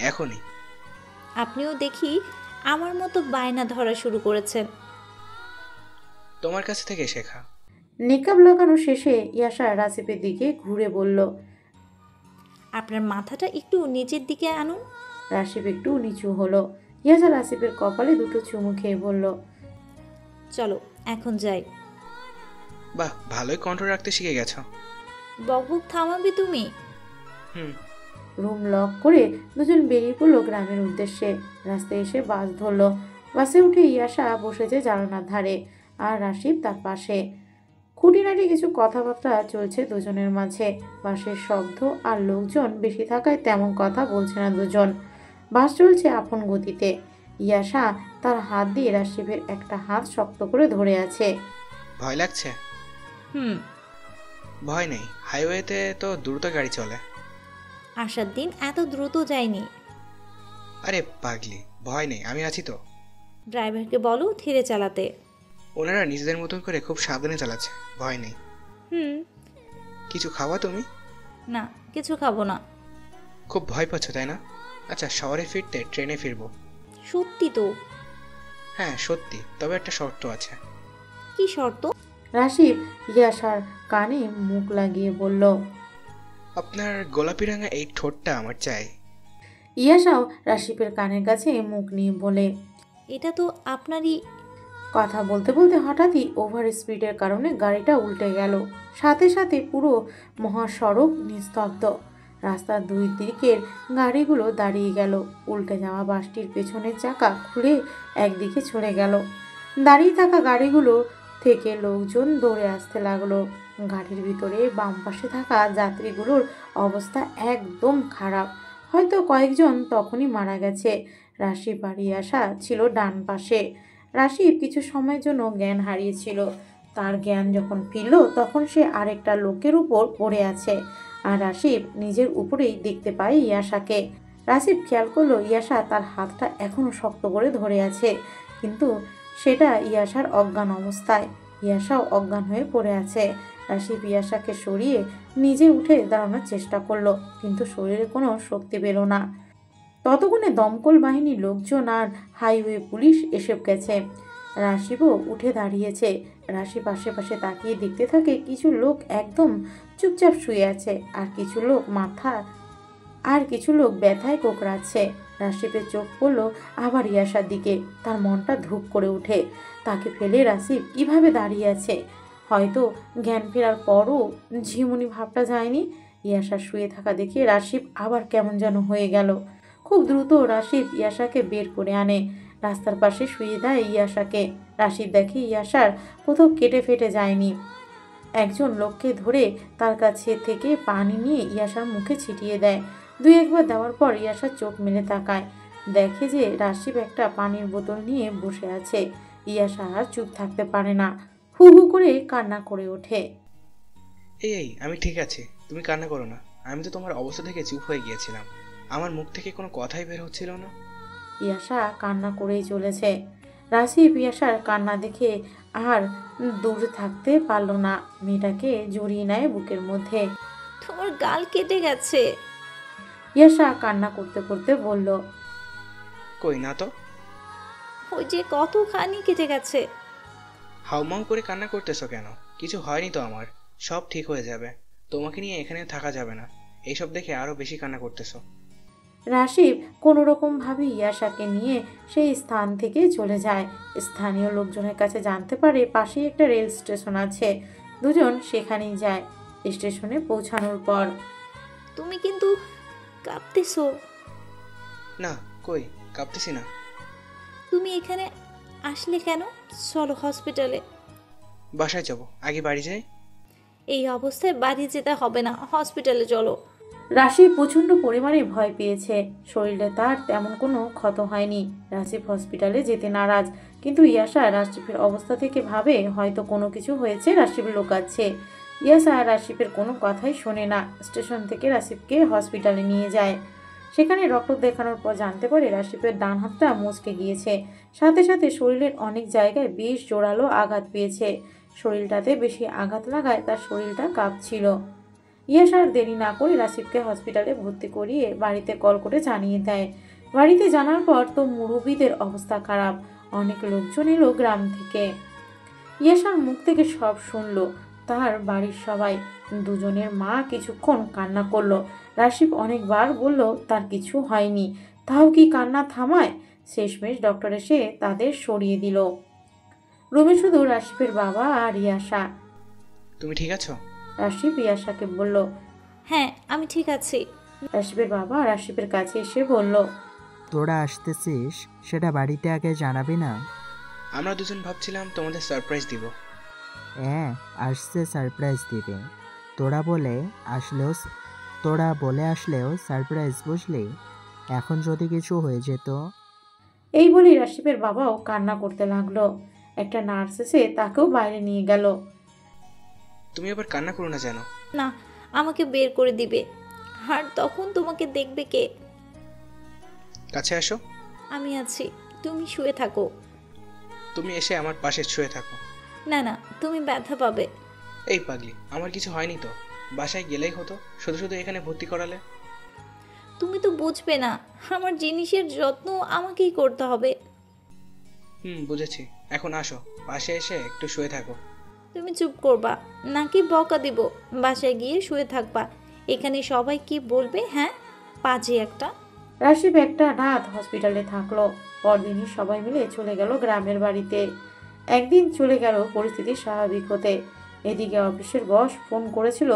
এখনই। আপনিও দেখি আমার মতো বায়না ধরা শুরু করেছেন। তোমার কাছ থেকে শেখা। মেকআপ লাগানো শেষে ইয়াশা রাশিবের দিকে ঘুরে বলল। আপনার মাথাটা একটু নিচের দিকে আনুন। রাশিব একটু নিচু হলো। ইয়াশা রাশিবের কপালে দুটো চুমু খেয়ে বলল। চলো এখন যাই। বাহ, ভালোই কন্ট্রোল রাখতে শিখে গেছো। বকবক থামাবি তুমি? রুম লক করে দুজন বেরিয়ে পড়লো গ্রামের উদ্দেশ্যে। রাস্তায় এসে বাস ধরলো। বাসে উঠে ইয়াশা বসেছে জানালার ধারে আর রাশিব তার পাশে। খুঁটিনাটি কিছু কথাবার্তা চলছে দুজনের মাঝে। বাসের শব্দ আর লোকজন বেশি থাকায় তেমন কথা বলছে না দুজন। বাস চলছে আপন গতিতে। ইয়াশা তার হাত দিয়ে রাশিবের একটা হাত শক্ত করে ধরে আছে। ভয় লাগছে? ভয় নেই, হাইওয়েতে তো দ্রুত গাড়ি চলে। আসার দিন এত দ্রুত যায়নি। আরে পাগলি, ভয় নেই, আমি আছি তো। ড্রাইভারকে বলো ধীরে চালাতে। ওনারা নিজেদের মতন করে খুব সাবধানে চালাচ্ছে, ভয় নেই। কিছু খাওয়া তুমি? না, কিছু খাবো না। খুব ভয় পাচ্ছ তাই না? আচ্ছা, শহরে ফিরতে ট্রেনে ফিরবো। সত্যি তো? হ্যাঁ সত্যি, তবে একটা শর্ত আছে। কি শর্ত? রাশিব ইয়াশার কানে মুখ লাগিয়ে বলল। আপনার গোলাপি রাঙা এই ঠোঁটটা আমার চাই। ইয়াশাও রাশিবের কানের কাছে মুখ নিয়ে বলে। এটা তো আপনারই। কথা বলতে বলতে হঠাৎই ওভার স্পিডের কারণে গাড়িটা উল্টে গেল। সাথে সাথে পুরো মহাসড়ক নিস্তব্ধ। রাস্তার দুই দিকের গাড়িগুলো দাঁড়িয়ে গেল। উল্টে যাওয়া বাসটির পেছনের চাকা খুলে একদিকে চলে গেল। দাঁড়িয়ে থাকা গাড়িগুলো থেকে লোকজন দৌড়ে আসতে লাগলো। গাড়ির ভিতরে বাম পাশে থাকা যাত্রীগুলোর অবস্থা একদম খারাপ। হয়তো কয়েকজন তখনই মারা গেছে। রাশিব বাড়ি আসা ছিল ডান পাশে। রাশিব কিছু সময়ের জন্য জ্ঞান হারিয়েছিল। তার জ্ঞান যখন ফিরল তখন সে আরেকটা লোকের উপর পড়ে আছে আর রাশিব নিজের উপরেই দেখতে পায় ইয়াশাকে। রাশিব খেয়াল করলো ইয়াশা তার হাতটা এখনো শক্ত করে ধরে আছে, কিন্তু সেটা ইয়াশার অজ্ঞান অবস্থায়। ইয়াশাও অজ্ঞান হয়ে পড়ে আছে। রাশিব ইয়াশাকে সরিয়ে নিজে উঠে দাঁড়ানোর চেষ্টা করলো, কিন্তু শরীরে কোনো শক্তি পেল না। ততক্ষণে দমকল বাহিনীর লোকজন আর হাইওয়ে পুলিশ এসে গেছে। রাশিবও উঠে দাঁড়িয়েছে। রাশিব আশেপাশে তাকিয়ে দেখতে থাকে কিছু লোক একদম চুপচাপ শুয়ে আছে, আর কিছু লোক ব্যথায় কোঁকড়াচ্ছে। রাশিবের চোখ পড়ল আবার ইয়াশার দিকে। তার মনটা ধুপ করে ওঠে। তাকে ফেলে রাশিব কিভাবে দাঁড়িয়ে আছে? হয়তো জ্ঞান ফেরার পরও ঝিমুনি ভাবটা যায়নি। ইয়াশা শুয়ে থাকা দেখে রাশিব আবার কেমন যেন হয়ে গেল। খুব দ্রুত রাশিব ইয়াশাকে বের করে আনে। রাস্তার পাশে শুয়ে দেয় ইয়াশাকে। রাশিব দেখে ইয়াশার কোথাও কেটে ফেটে যায়নি। একজন লোককে ধরে তার কাছে থেকে পানি নিয়ে ইয়াশার মুখে ছিটিয়ে দেয়। দুই একবার দেওয়ার পর ইয়াশা চোখ মেলে তাকায়, দেখে যে রাশিব একটা পানির বোতল নিয়ে বসে আছে। ইয়াশা আর চুপ থাকতে পারে না, হু হু করে কান্না করে ওঠে। এই আমি ঠিক আছি, তুমি কান্না করো না। আমি তো তোমার অবস্থা থেকে চুপ হয়ে গিয়েছিলাম, আমার মুখ থেকে কোনো কথাই বের হচ্ছিল না। ইয়াশা কান্না করেই চলেছে। রাশিব ইয়াশার কান্না দেখে আর দূরে থাকতে পারল না। মেয়েটাকে জড়িয়ে নেয় বুকের মধ্যে। তোমার গাল কেটে গেছে। ইয়াশা কান্না করতে করতে বলল, কই না তো। ওই যে কতখানি কেটে গেছে। হাউমাউ করে কান্না করতেছো কেন? কিছু হয়নি তো আমার, সব ঠিক হয়ে যাবে। তোমাকে নিয়ে এখানে থাকা যাবে না, এইসব দেখে আরো বেশি কান্না করতেছো। রাশিব কোনো রকম ভাবে ইয়াশাকে নিয়ে সেই স্থান থেকে চলে যায়। স্থানীয় লোকজনের কাছে জানতে পারে পাশেই একটা রেল স্টেশন আছে। দুজন সেখানেই যায়। স্টেশনে পৌঁছানোর পর, তুমি কিন্তু কাঁপতেছো। না কই, কাঁপতেছি না। তুমি এখানে আসলে কেন? চলো হসপিটালে। বাসায় যাবো, আগে বাড়ি যাই। এই অবস্থায় বাড়ি যেতে হবে না, হসপিটালে চলো। রাশিব প্রচণ্ড পরিমাণে ভয় পেয়েছে। শরীরে তার তেমন কোনো ক্ষত হয়নি। রাশিব হসপিটালে যেতে নারাজ, কিন্তু ইয়াশা রাশিবের অবস্থা থেকে ভাবে হয়তো কোনো কিছু হয়েছে, রাশিব লুকাচ্ছে। ইয়াশা রাশিবের কোনো কথাই শোনে না। স্টেশন থেকে রাশিবকে হসপিটালে নিয়ে যায়। সেখানে ডক্টর দেখানোর পর জানতে পারে রাশিবের ডান হাতটা মচকে গিয়েছে। সাথে সাথে শরীরের অনেক জায়গায় বেশ জোরালো আঘাত পেয়েছে। শরীরটাতে বেশি আঘাত লাগায় তার শরীরটা কাঁপছিল। ইয়াশা আর দেরি না করে রাশিবকে হসপিটালে ভর্তি করিয়ে বাড়িতে কল করে জানিয়ে দেয়। বাড়িতে জানার পর তো মুরব্বীদের অবস্থা খারাপ। অনেক লোকজন এলো গ্রাম থেকে। ইয়াশার মুখ থেকে সব শুনলো তার বাড়ির সবাই। দুজনের মা কিছুক্ষণ কান্না করলো। রাশিব অনেকবার বলল তার কিছু হয়নি, তাও কি কান্না থামায়? শেষমেশ ডক্টর এসে তাদের সরিয়ে দিল। রুমে শুধু রাশিবের বাবা আর ইয়াশা। তুমি ঠিক আছো? রাশিব ইয়াশাকে বলল। হ্যাঁ, আমি ঠিক আছি। রাশিবের বাবা রাশিবের কাছে এসে বলল, তোরা আসতেছিস সেটা বাড়িতে আগে জানাবি না? আমরা দুজন ভাবছিলাম তোমাদের সারপ্রাইজ দিব। হ্যাঁ, আসছে সারপ্রাইজ দিবে। তোরা বলে আসলেও সারপ্রাইজ, বুঝলি? এখন যদি কিছু হয়ে যেত। এই বলেই রাশিবের বাবাও কান্না করতে লাগলো। একটা নার্স এসে তাকেও বাইরে নিয়ে গেল। তুমি আবার কান্না করো না যেন। না, আমাকে বের করে দিবে। আর তখন তোমাকে দেখবে কে? কাছে আসো। আমি আছি, তুমি শুয়ে থাকো। তুমি এসে আমার পাশে শুয়ে থাকো। না না, তুমি ব্যথা পাবে। এই পাগলি, আমার কিছু হয়নি তো, বাসায় গেলেই হতো, শুধু শুধু এখানে ভর্তি করালে। তুমি তো বুঝবে না, আমার জিনিসের যত্ন আমাকেই করতে হবে। বুঝেছি। এখন আসো, পাশে এসে একটু শুয়ে থাকো। তুমি চুপ করবা নাকি বকা দিব? বাসায় গিয়ে শুয়ে থাকবা। এখানে সবাই কি বলবে? হ্যাঁ, পাজি একটা। রাশিব একটা রাত হসপিটালে থাকলো। পরদিনই সবাই মিলে চলে গেল গ্রামের বাড়িতে। একদিন চলে গেল পরিস্থিতি স্বাভাবিক হতে। এদিকে অফিসের বস ফোন করেছিল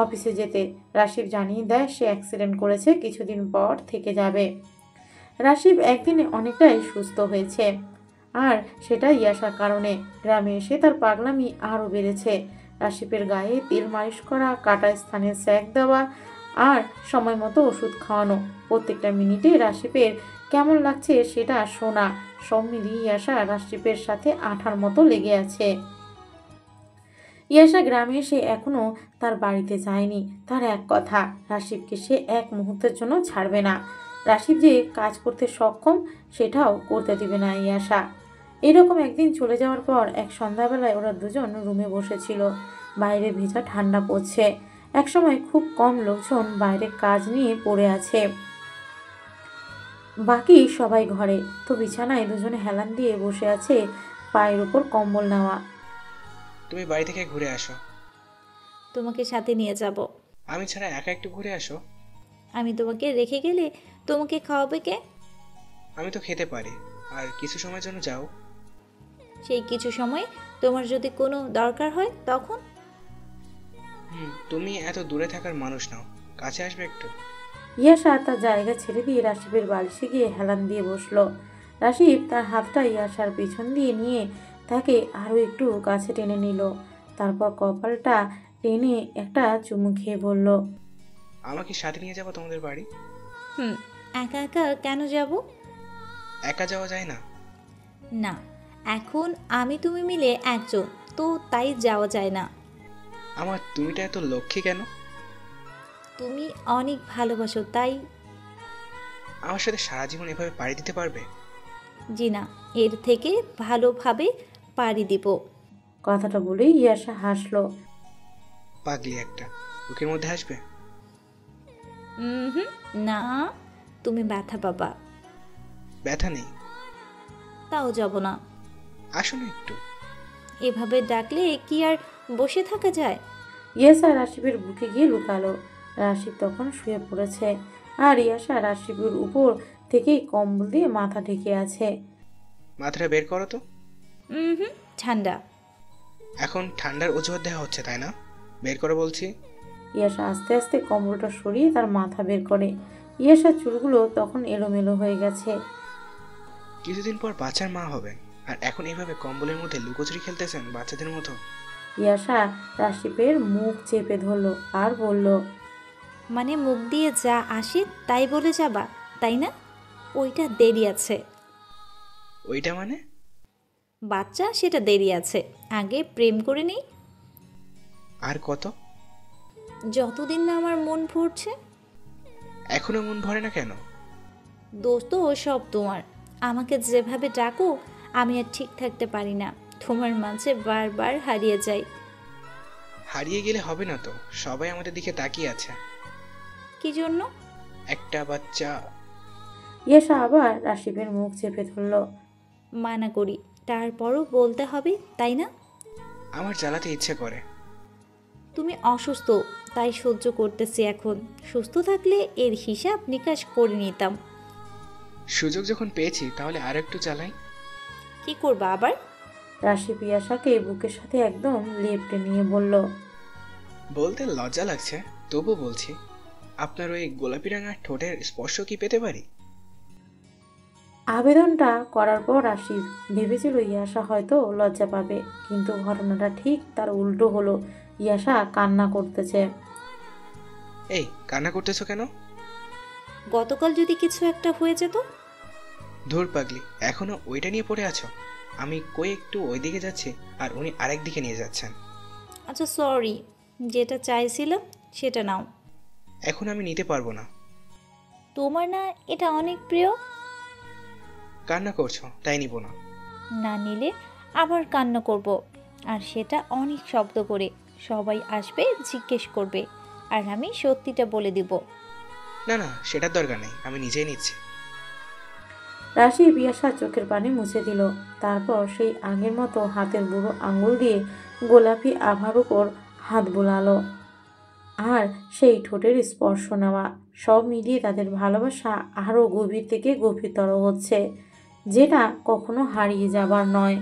অফিসে যেতে। রাশিব জানিয়ে দেয় সে অ্যাক্সিডেন্ট করেছে, কিছুদিন পর থেকে যাবে। রাশিব একদিনে অনেকটাই সুস্থ হয়েছে, আর সেটা ইয়াশার কারণে। গ্রামে এসে তার পাগলামি আরও বেড়েছে। রাশিবের গায়ে তেল মালিশ করা, কাটা স্থানে স্যাক দেওয়া আর সময় মতো ওষুধ খাওয়ানো। প্রত্যেকটা মিনিটে রাশিবের কেমন লাগছে সেটা শোনা। সব মিলিয়ে ইয়াশা রাশিবের সাথে আঠার মতো লেগে আছে। ইয়াশা গ্রামে এসে এখনো তার বাড়িতে যায়নি। তার এক কথা, রাশিবকে সে এক মুহূর্তের জন্য ছাড়বে না। রাশিব যে কাজ করতে সক্ষম সেটাও করতে দিবে না ইয়াশা। এরকম একদিন চলে যাওয়ার পর এক সন্ধ্যাবেলায় ওরা দুজন রুমে বসেছিল। বাইরে ভেজা ঠান্ডা পড়ছে। একসময় খুব কম লোকজন বাইরে কাজ নিয়ে পড়ে আছে, বাকি সবাই ঘরে। তো বিছানায় দুজনে হেলান দিয়ে বসে আছে, পায়ের উপর কম্বল নেওয়া। তুমি বাড়ি থেকে ঘুরে আসো। তোমাকে সাথে নিয়ে যাব। আমি ছাড়া একা একটু ঘুরে আসো। আমি তোমাকে রেখে গেলে তোমাকে খাওয়াবে কে? আমি তো খেতে পারি। আর কিছু সময়ের জন্য যাও। সেই কিছু সময় তোমার যদি কোনো দরকার হয় তখন? তুমি এত দূরে থাকার মানুষ নাও, কাছে আসবে একটু। ইয়াশা তার জায়গা ছেড়ে দিয়ে রাশিবের বালিশে গিয়ে হেলান দিয়ে বসলো। রাশিব তার হাতটা ইয়াশার পিছন দিয়ে নিয়ে তাকে আরও একটু কাছে টেনে নিল। তারপর কপালটা টেনে একটা চুমু খেয়ে বলল, আমাকে সাথে নিয়ে যাবো তোমাদের বাড়ি? একা একা কেন যাব? একা যাওয়া যায় না। না, এখন আমি তুমি মিলে একজন, তো তাই যাওয়া যায় না। আমার তুমিটা এত লক্ষ্মী কেন? তুমি অনেক ভালোবাসো তাই। আমার সাথে সারা জীবন এভাবে পাড়ি দিতে পারবে? জি না, এর থেকে ভালোভাবে পাড়ি দিব। কথাটা বলেই ইয়াশা হাসলো। পাগলি একটা, বুকের মধ্যে আসবে? না, তুমি ব্যথা পাবা। ব্যথা নেই। তাও যাব না। আসো না একটু। এভাবে ডাকলে কি আর বসে থাকা যায়? ইয়াশা রাশিবের বুকে গিয়ে লুকালো। রাশিব তখন শুয়ে পড়েছে, আর ইয়াশা রাশিবের উপর থেকেই কম্বল দিয়ে মাথা ঢেকে আছে। মাথাটা বের করো তো। ঠান্ডা। এখন ঠান্ডার অজুহাত দেওয়া হচ্ছে তাই না? বের করো বলছি। ইয়াশা আস্তে আস্তে কম্বলটা সরিয়ে তার মাথা বের করে। ইয়াশার চুলগুলো তখন এলোমেলো হয়ে গেছে। কিছুদিন পর বাচ্চার মা হবেন, আর এখন এইভাবে কম্বলের মধ্যে লুকোচুরি খেলতেছেন বাচ্চাদের মতো। ইয়াশা রাশিবের মুখ চেপে ধরলো আর বলল, মানে মুখ দিয়ে যা আসে তাই বলে যাবা, তাই না? ওইটা দেরি আছে। ওইটা মানে? বাচ্চা সেটা দেরি আছে, আগে প্রেম করে নিই। আর কত? যতদিন না আমার মন ভরছে। এখনো মন ভরে না কেন? দোষ তো সব তোমার। আমাকে যেভাবে ডাকো আমি আর ঠিক থাকতে পারি না, তোমার মাঝে বারবার হারিয়ে যাই। হারিয়ে গেলে হবে না তো, সবাই আমাদের দিকে তাকিয়ে আছে। কি জন্য? একটা বাচ্চা। ইয়াশা আবার রাশিবের মুখ চেপে ধরলো। মানা করি, তারপরও বলতে হবে তাই না? আমার জ্বালাতে ইচ্ছে করে। তুমি অসুস্থ তাই সহ্য করতেছি, এখন সুস্থ থাকলে এর হিসাব নিকাশ করে নিতাম। সুযোগ যখন পেয়েছি তাহলে আর একটু চালাই। কি করবা আবার? রাশিব ইয়াশাকে বুকের সাথে একদম লেপ্টে নিয়ে বলল, বলতে লজ্জা লাগছে, তবু বলছি, আপনার ওই গোলাপি রাঙা ঠোঁটের স্পর্শ কি পেতে পারি? আবেদনটা করার পর রাশিব ভেবেছিল ইয়াশা হয়তো লজ্জা পাবে, কিন্তু ঘটনাটা ঠিক তার উল্টো হলো। ইয়াশা কান্না করতেছে। এই কান্না করতেছো কেন? গতকাল যদি কিছু একটা হয়ে যেত? ধুর পাগলি, এখনো ওইটা নিয়ে পড়ে আছো? আমি কই একটু ওই দিকে যাচ্ছি আর উনি আরেক দিকে নিয়ে যাচ্ছেন। আচ্ছা সরি, যেটা চাইছিলাম সেটা নাও। এখন আমি নিতে পারবো না। তোমার না এটা অনেক প্রিয়? কান্না করছো তাই নিব না। না নিলে আবার কান্না করব, আর সেটা অনেক শব্দ করে। সবাই আসবে, জিজ্ঞেস করবে, আর আমি সত্যিটা বলে দিব। না না, সেটার দরকার নেই, আমি নিজেই নিচ্ছি। রাশিব ইয়াশার চোখের পানি মুছে দিল। তারপর সেই আগের মতো হাতের বুড়ো আঙুল দিয়ে গোলাপি আভার উপর হাত বোলালো, আর সেই ঠোঁটের স্পর্শ নেওয়া। সব মিলিয়ে তাদের ভালোবাসা আরও গভীর থেকে গভীরতর হচ্ছে, যেটা কখনো হারিয়ে যাবার নয়।